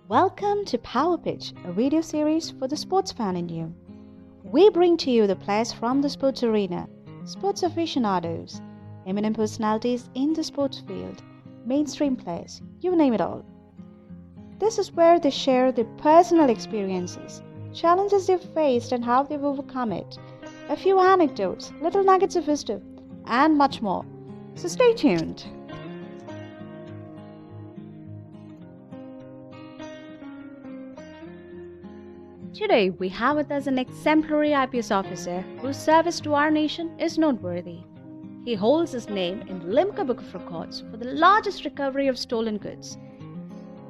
Welcome to Power Pitch, a video series for the sports fan in you. We bring to you the players from the sports arena, sports aficionados, eminent personalities in the sports field, mainstream players, you name it all. This is where they share their personal experiences, challenges they've faced and how they've overcome it, a few anecdotes, little nuggets of wisdom, and much more. So stay tuned. Today, we have with us an exemplary IPS officer whose service to our nation is noteworthy. He holds his name in the Limca Book of Records for the largest recovery of stolen goods.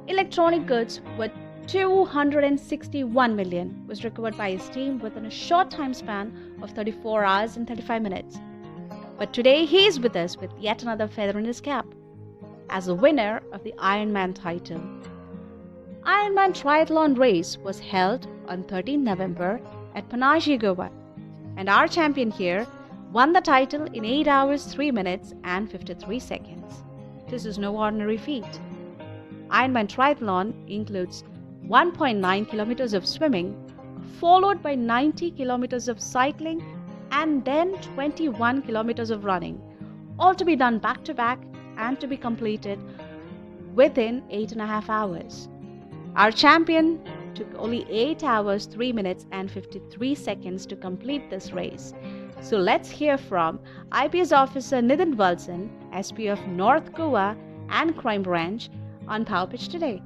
Electronic goods worth 261 million was recovered by his team within a short time span of 34 hours and 35 minutes. But today, he is with us with yet another feather in his cap as a winner of the Ironman title. Ironman triathlon race was held on 13 November at Panaji, Goa, and our champion here won the title in 8 hours, 3 minutes and 53 seconds. This is no ordinary feat. Ironman triathlon includes 1.9 kilometers of swimming, followed by 90 kilometers of cycling and then 21 kilometers of running, all to be done back to back and to be completed within 8.5 hours. Our champion took only 8 hours, 3 minutes and 53 seconds to complete this race. So let's hear from IPS officer Nidhin Valsan, SP of North Goa and Crime Branch on Power Pitch today.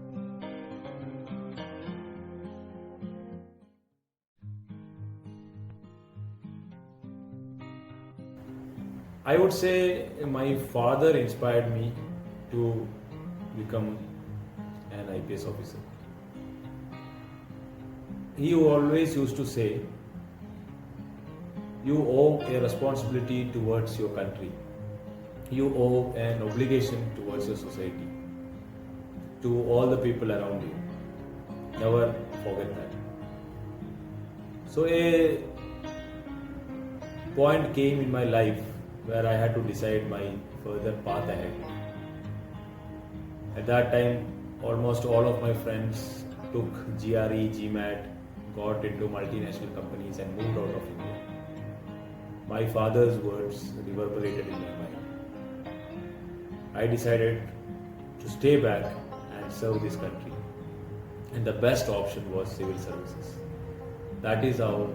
I would say my father inspired me to become an IPS officer. He always used to say, you owe a responsibility towards your country. You owe an obligation towards your society, to all the people around you. Never forget that. So a point came in my life where I had to decide my further path ahead. At that time, almost all of my friends took GRE, GMAT, got into multinational companies and moved out of India. My father's words reverberated in my mind. I decided to stay back and serve this country. And the best option was civil services. That is how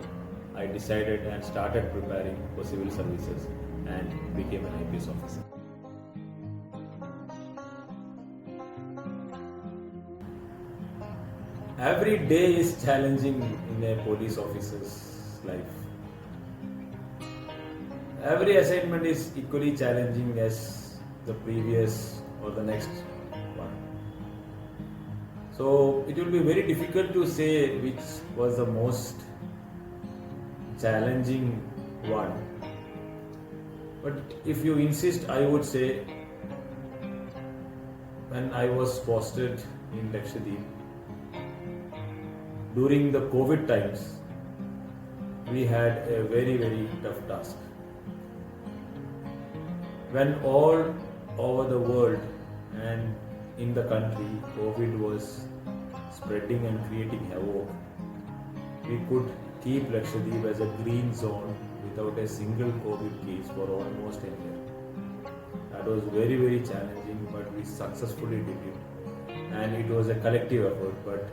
I decided and started preparing for civil services and became an IPS officer. Every day is challenging in a police officer's life. Every assignment is equally challenging as the previous or the next one. So it will be very difficult to say which was the most challenging one. But if you insist, I would say when I was posted in Lakshadweep, during the COVID times, we had a very tough task. When all over the world and in the country, COVID was spreading and creating havoc, we could keep Lakshadweep as a green zone without a single COVID case for almost a year. That was very challenging, but we successfully did it. And it was a collective effort, but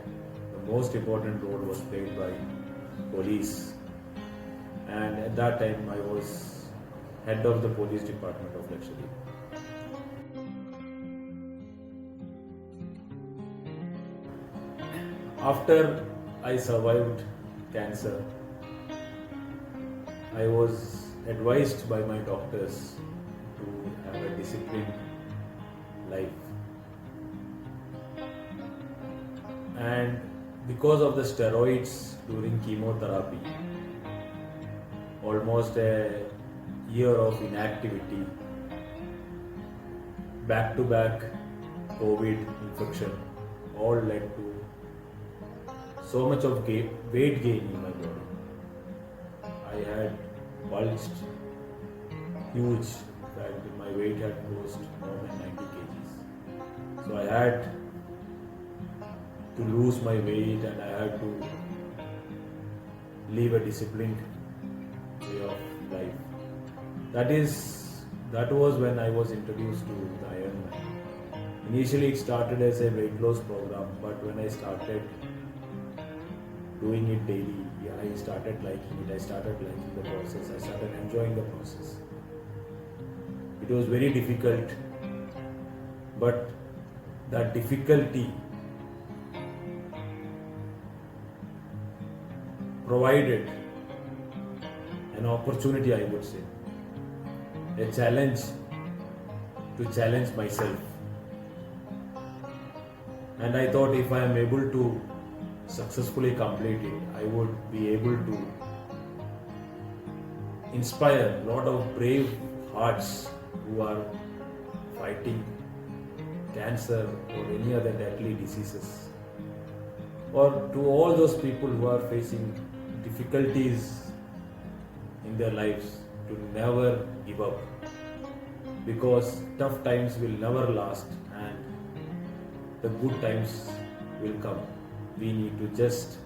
the most important role was played by police. And at that time, I was head of the police department of Lakshadweep. After I survived cancer, I was advised by my doctors to have a disciplined life. And because of the steroids during chemotherapy, almost a year of inactivity, back-to-back COVID infection, all led to so much of weight gain in my body. I had bulged huge. In fact, my weight had lost more than 90 kgs. So I had to lose my weight, and I had to live a disciplined way of life. That was when I was introduced to the Ironman. Initially, it started as a weight loss program, but when I started doing it daily, I started liking it. I started liking the process. I started enjoying the process. It was very difficult, but that difficulty provided an opportunity, I would say, a challenge to challenge myself. And I thought if I am able to successfully complete it, I would be able to inspire a lot of brave hearts who are fighting cancer or any other deadly diseases, or to all those people who are facing difficulties in their lives, to never give up, because tough times will never last and the good times will come. We need to just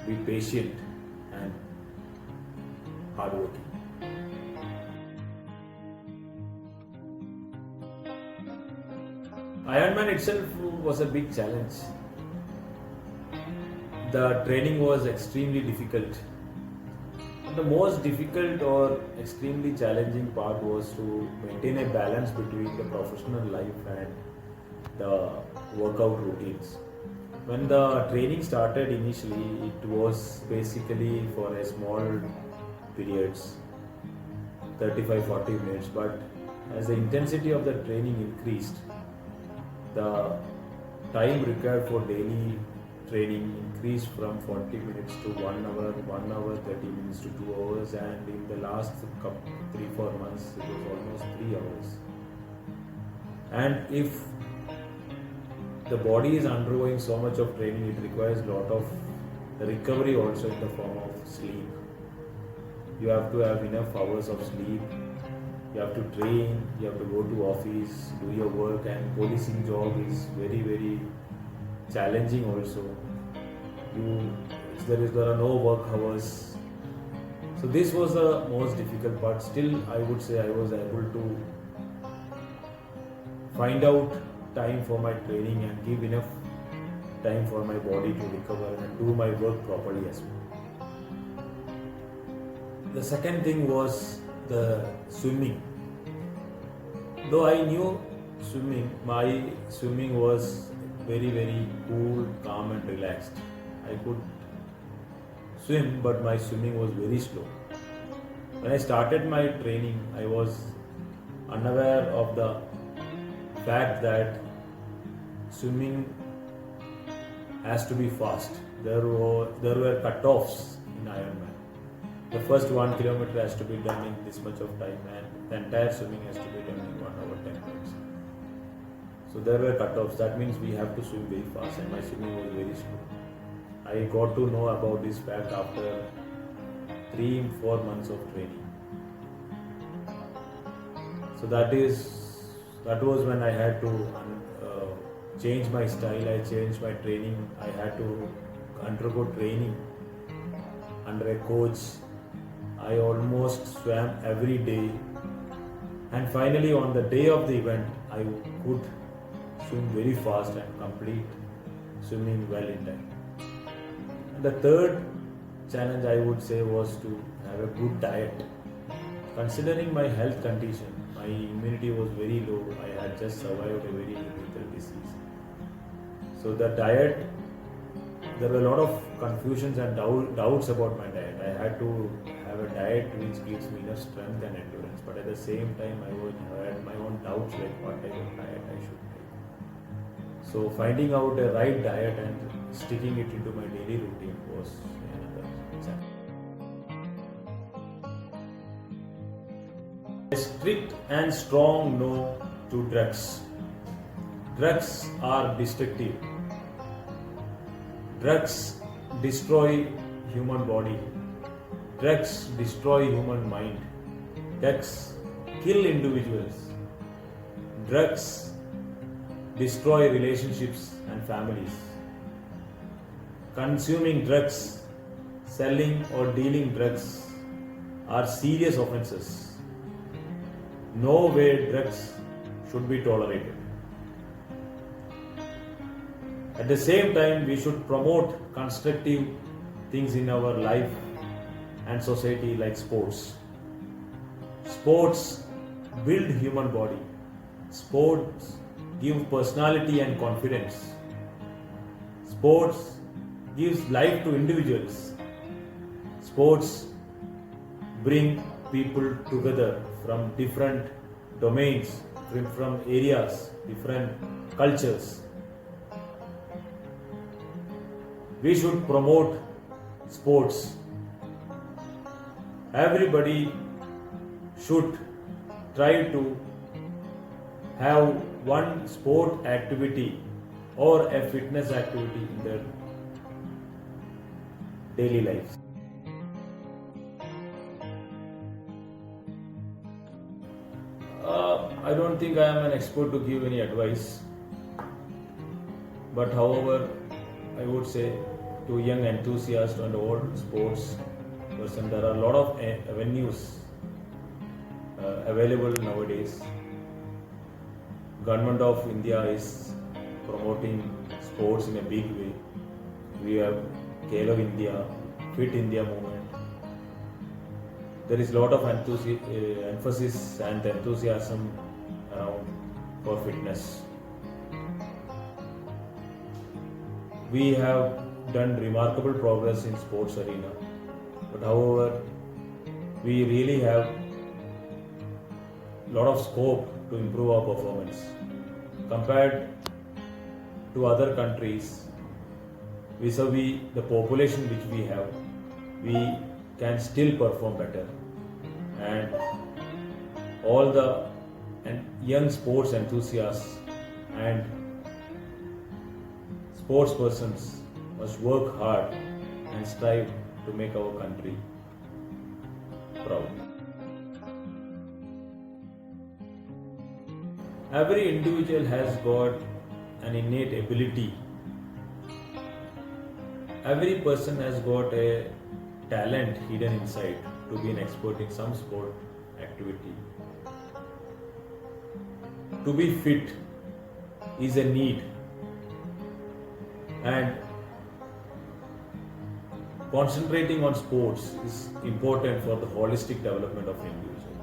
be patient and hardworking. Ironman itself was a big challenge. The training was extremely difficult. The most difficult or extremely challenging part was to maintain a balance between the professional life and the workout routines. When the training started initially, it was basically for a small periods, 35-40 minutes, but as the intensity of the training increased, the time required for daily training increased from 40 minutes to 1 hour, 1 hour 30 minutes to 2 hours, and in the last 3-4 months it was almost 3 hours. And if the body is undergoing so much of training, it requires a lot of recovery also in the form of sleep. You have to have enough hours of sleep. You have to train, you have to go to office, do your work, and policing job is very, very challenging also. There are no work hours. So this was the most difficult part. Still, I would say I was able to find out time for my training and give enough time for my body to recover and do my work properly as well. The second thing was the swimming. Though I knew swimming, my swimming was very, very cool, calm and relaxed. I could swim, but my swimming was very slow. When I started my training, I was unaware of the fact that swimming has to be fast. There were cut-offs in Ironman. The first 1 kilometer has to be done in this much of time, and the entire swimming has to be done in 1 hour 10 minutes. So there were cut-offs. That means we have to swim very fast, and my swimming was very slow. I got to know about this fact after 3-4 months of training. So that was when I had to change my style. I changed my training. I had to undergo training under a coach. I almost swam every day, and finally on the day of the event I could swim very fast and complete swimming well in time. And the third challenge I would say was to have a good diet. Considering my health condition, my immunity was very low. I had just survived a very lethal disease. So the diet, there were a lot of confusions and doubts about my diet. I had to have a diet which gives me enough strength and endurance, but at the same time I had my own doubts like what type of diet I should take. So finding out a right diet and sticking it into my daily routine was another challenge. A strict and strong no to drugs. Drugs are destructive. Drugs destroy human body. Drugs destroy human mind. Drugs kill individuals. Drugs destroy relationships and families. Consuming drugs, selling or dealing drugs are serious offences. No way drugs should be tolerated. At the same time, we should promote constructive things in our life and society like sports. Sports build human body. Sports give personality and confidence. Sports gives life to individuals. Sports bring people together from different domains, from areas, different cultures. We should promote sports. Everybody should try to have one sport activity or a fitness activity in their daily lives. I don't think I am an expert to give any advice, but however, I would say to young enthusiasts and old sports person, there are a lot of avenues available nowadays. Government of India is promoting sports in a big way. We have Khelo India, Fit India movement. There is a lot of emphasis and enthusiasm around for fitness. We have done remarkable progress in sports arena, but however, we really have a lot of scope to improve our performance. Compared to other countries, vis-a-vis the population which we have, we can still perform better. And all the young sports enthusiasts and sports persons must work hard and strive to make our country proud. Every individual has got an innate ability. Every person has got a talent hidden inside to be an expert in some sport activity. To be fit is a need, and concentrating on sports is important for the holistic development of an individual.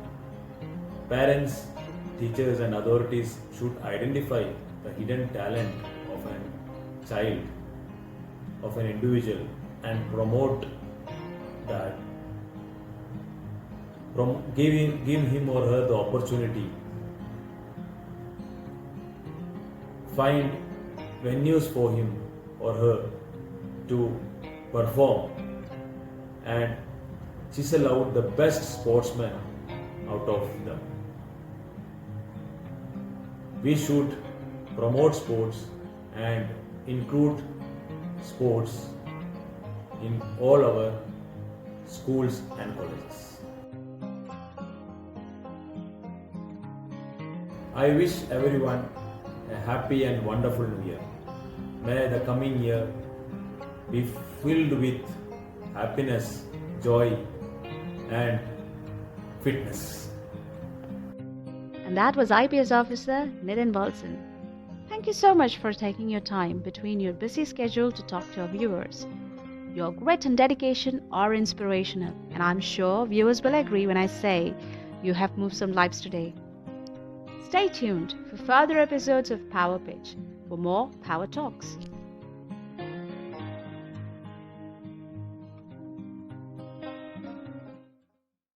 Parents, teachers and authorities should identify the hidden talent of a child, of an individual, and promote that. Give him or her the opportunity. Find venues for him or her to perform and chisel out the best sportsman out of them. We should promote sports and include sports in all our schools and colleges. I wish everyone a happy and wonderful New Year. May the coming year be filled with happiness, joy, and fitness. And that was IPS officer Nidhin Valsan. Thank you so much for taking your time between your busy schedule to talk to our viewers. Your grit and dedication are inspirational, and I'm sure viewers will agree when I say you have moved some lives today. Stay tuned for further episodes of Power Pitch for more Power Talks.